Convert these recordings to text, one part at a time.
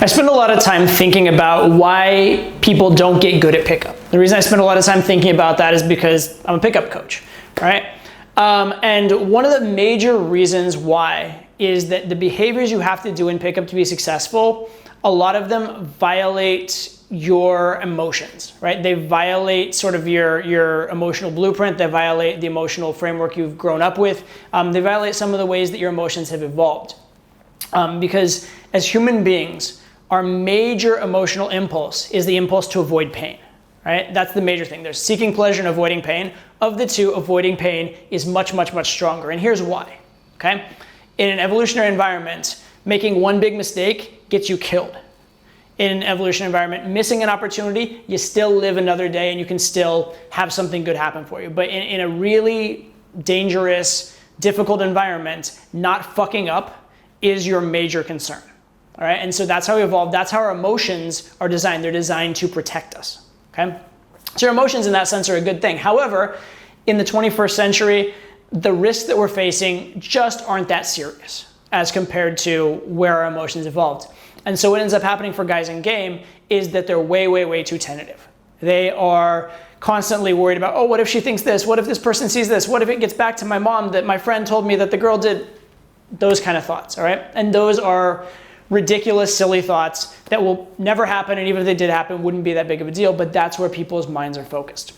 I spend a lot of time thinking about why people don't get good at pickup. The reason I spend a lot of time thinking about that is because I'm a pickup coach, right? And one of the major reasons why is that the behaviors you have to do in pickup to be successful, a lot of them violate your emotions, right? They violate sort of your emotional blueprint. They violate the emotional framework you've grown up with. They violate some of the ways that your emotions have evolved. Because as human beings, our major emotional impulse is the impulse to avoid pain, right? That's the major thing. There's seeking pleasure and avoiding pain. Of the two, avoiding pain is much, much, much stronger. And here's why, okay? In an evolutionary environment, making one big mistake gets you killed. In an evolutionary environment, missing an opportunity, you still live another day and you can still have something good happen for you. But in a really dangerous, difficult environment, not fucking up is your major concern. All right, and so that's how we evolved. That's how our emotions are designed. They're designed to protect us, okay? So your emotions in that sense are a good thing. However, in the 21st century, the risks that we're facing just aren't that serious as compared to where our emotions evolved. And so what ends up happening for guys in game is that they're way, way, way too tentative. They are constantly worried about, oh, what if she thinks this? What if this person sees this? What if it gets back to my mom that my friend told me that the girl did? Those kind of thoughts, all right? And those are ridiculous, silly thoughts that will never happen, and even if they did happen, wouldn't be that big of a deal, but that's where people's minds are focused,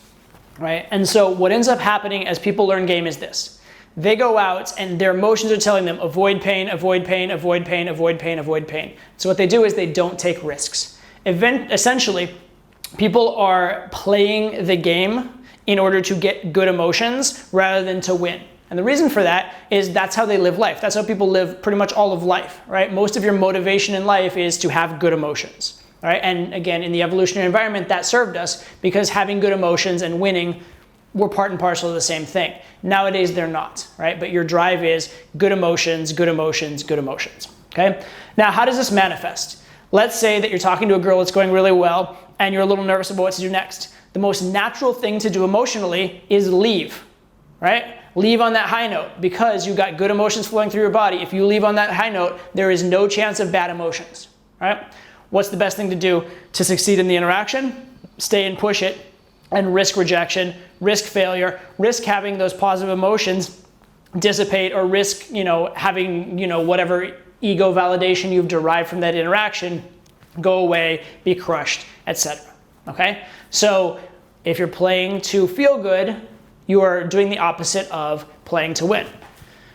right? And so what ends up happening as people learn game is this. They go out and their emotions are telling them, avoid pain, avoid pain, avoid pain, avoid pain, avoid pain. So what they do is they don't take risks. Essentially, people are playing the game in order to get good emotions rather than to win. And the reason for that is that's how they live life. That's how people live pretty much all of life, right? Most of your motivation in life is to have good emotions, right? And again, in the evolutionary environment, that served us because having good emotions and winning were part and parcel of the same thing. Nowadays, they're not, right? But your drive is good emotions, good emotions, good emotions, okay? Now, how does this manifest? Let's say that you're talking to a girl that's going really well and you're a little nervous about what to do next. The most natural thing to do emotionally is leave, right? Leave on that high note because you got good emotions flowing through your body. If you leave on that high note, there is no chance of bad emotions, right? What's the best thing to do to succeed in the interaction? Stay and push it and risk rejection, risk failure, risk having those positive emotions dissipate, or risk, having, whatever ego validation you've derived from that interaction go away, be crushed, etc. Okay? So if you're playing to feel good, you are doing the opposite of playing to win.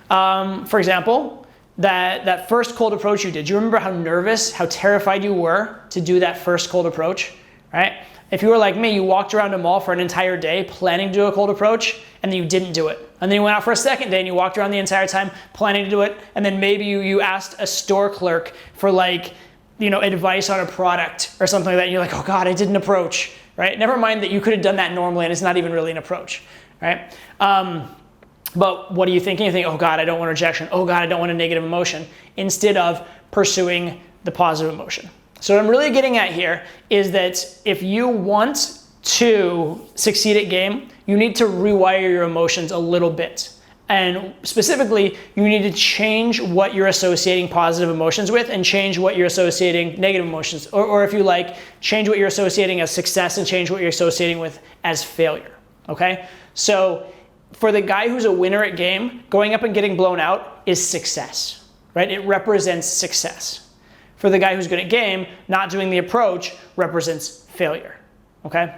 For example, that first cold approach you did, do you remember how nervous, how terrified you were to do that first cold approach, right? If you were like me, you walked around a mall for an entire day planning to do a cold approach, and then you didn't do it. And then you went out for a second day and you walked around the entire time planning to do it, and then maybe you asked a store clerk for advice on a product or something like that, and you're like, oh God, I didn't approach, right? Never mind that you could have done that normally and it's not even really an approach. Right? But what are you thinking? You think, oh God, I don't want rejection. Oh God, I don't want a negative emotion, instead of pursuing the positive emotion. So what I'm really getting at here is that if you want to succeed at game, you need to rewire your emotions a little bit. And specifically, you need to change what you're associating positive emotions with and change what you're associating negative emotions. Or if you like, change what you're associating as success and change what you're associating with as failure. Okay? So for the guy who's a winner at game, going up and getting blown out is success, right? It represents success. For the guy who's good at game, not doing the approach represents failure, okay?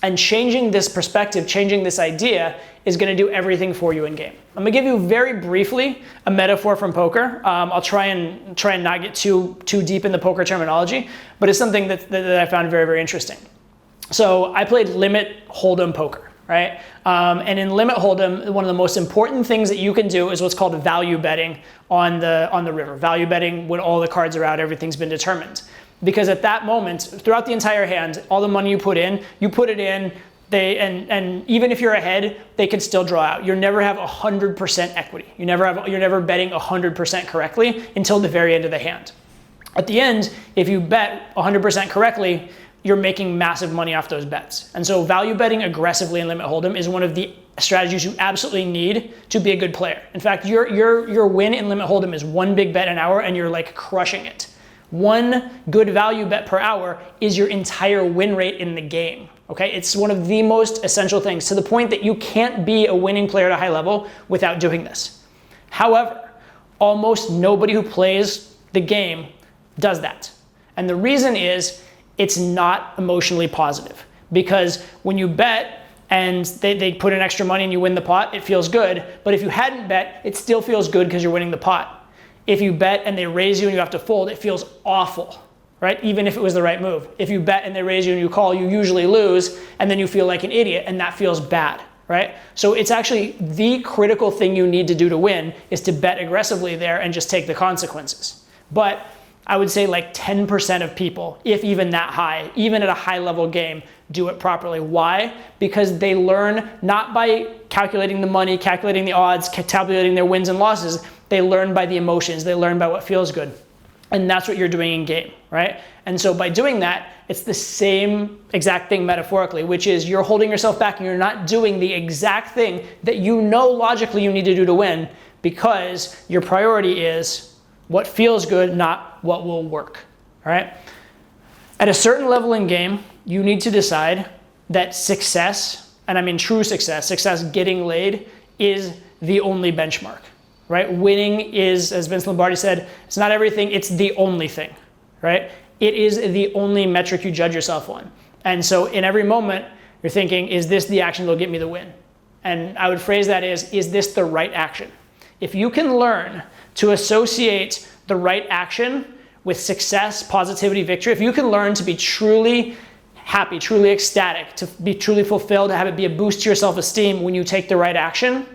And changing this perspective, changing this idea is gonna do everything for you in game. I'm gonna give you very briefly a metaphor from poker. I'll try and not get too deep in the poker terminology, but it's something that I found very, very interesting. So I played limit hold'em poker. Right? And in limit hold'em, one of the most important things that you can do is what's called value betting on the river. Value betting when all the cards are out, everything's been determined. Because at that moment, throughout the entire hand, all the money you put it in, and even if you're ahead, they can still draw out. You never have 100% equity. You're never betting 100% correctly until the very end of the hand. At the end, if you bet 100% correctly, you're making massive money off those bets. And so value betting aggressively in limit hold'em is one of the strategies you absolutely need to be a good player. In fact, your win in limit hold'em is one big bet an hour and you're like crushing it. 1 good value bet per hour is your entire win rate in the game. Okay, it's one of the most essential things, to the point that you can't be a winning player at a high level without doing this. However, almost nobody who plays the game does that. And the reason is it's not emotionally positive. Because when you bet and they put in extra money and you win the pot, it feels good. But if you hadn't bet, it still feels good because you're winning the pot. If you bet and they raise you and you have to fold, it feels awful, right? Even if it was the right move. If you bet and they raise you and you call, you usually lose, and then you feel like an idiot, and that feels bad, right? So it's actually the critical thing you need to do to win is to bet aggressively there and just take the consequences. But I would say like 10% of people, if even that high, even at a high level game, do it properly. Why? Because they learn not by calculating the money, calculating the odds, tabulating their wins and losses. They learn by the emotions. They learn by what feels good. And that's what you're doing in game, right? And so by doing that, it's the same exact thing metaphorically, which is you're holding yourself back and you're not doing the exact thing that you know logically you need to do to win, because your priority is what feels good, not what will work, all right? At a certain level in game, you need to decide that success, and I mean true success getting laid, is the only benchmark. Right? Winning is, as Vince Lombardi said, it's not everything, it's the only thing, right? It is the only metric you judge yourself on. And so in every moment, you're thinking, is this the action that'll get me the win? And I would phrase that as, is this the right action? If you can learn to associate the right action with success, positivity, victory, if you can learn to be truly happy, truly ecstatic, to be truly fulfilled, to have it be a boost to your self-esteem when you take the right action,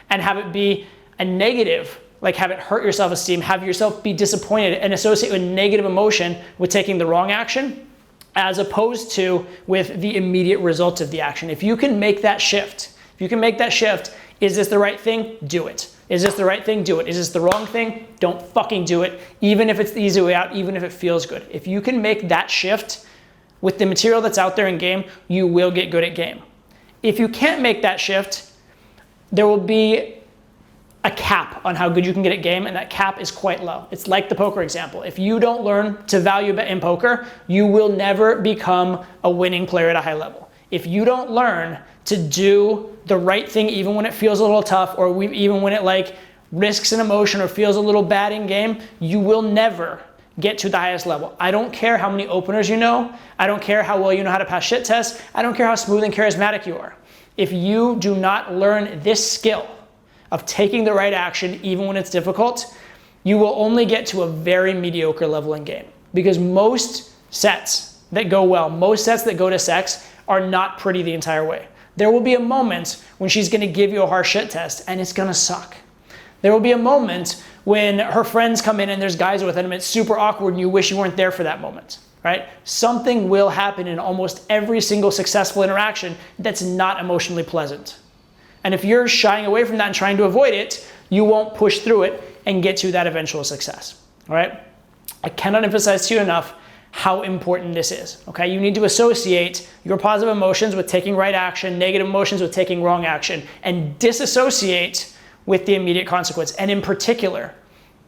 and have it be a negative, like have it hurt your self-esteem, have yourself be disappointed and associate a negative emotion with taking the wrong action, as opposed to with the immediate results of the action. If you can make that shift, is this the right thing? Do it. Is this the right thing? Do it. Is this the wrong thing? Don't fucking do it, even if it's the easy way out, even if it feels good. If you can make that shift with the material that's out there in game, you will get good at game. If you can't make that shift, there will be a cap on how good you can get at game, and that cap is quite low. It's like the poker example. If you don't learn to value bet in poker, you will never become a winning player at a high level. If you don't learn to do the right thing even when it feels a little tough, or even when it like risks an emotion or feels a little bad in game, you will never get to the highest level. I don't care how many openers you know. I don't care how well you know how to pass shit tests. I don't care how smooth and charismatic you are. If you do not learn this skill of taking the right action even when it's difficult, you will only get to a very mediocre level in game. Because most sets that go well, most sets that go to sex are not pretty the entire way. There will be a moment when she's gonna give you a harsh shit test and it's gonna suck. There will be a moment when her friends come in and there's guys with them and it's super awkward and you wish you weren't there for that moment, right? Something will happen in almost every single successful interaction that's not emotionally pleasant. And if you're shying away from that and trying to avoid it, you won't push through it and get to that eventual success, all right? I cannot emphasize to you enough how important this is, okay? You need to associate your positive emotions with taking right action, negative emotions with taking wrong action, and disassociate with the immediate consequence. And in particular,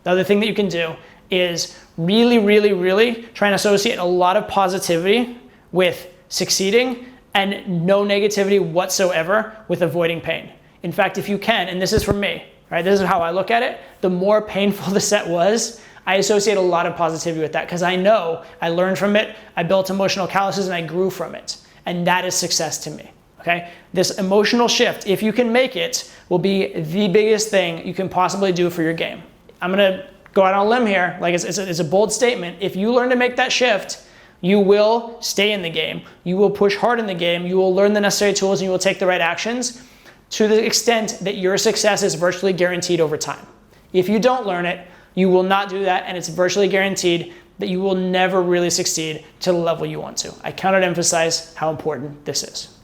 the other thing that you can do is really try and associate a lot of positivity with succeeding and no negativity whatsoever with avoiding pain. In fact, if you can, and this is from me, right? This is how I look at it. The more painful the set was, I associate a lot of positivity with that because I know I learned from it, I built emotional calluses, and I grew from it. And that is success to me, okay? This emotional shift, if you can make it, will be the biggest thing you can possibly do for your game. I'm gonna go out on a limb here, like it's a bold statement. If you learn to make that shift, you will stay in the game, you will push hard in the game, you will learn the necessary tools, and you will take the right actions to the extent that your success is virtually guaranteed over time. If you don't learn it, you will not do that, and it's virtually guaranteed that you will never really succeed to the level you want to. I cannot emphasize how important this is.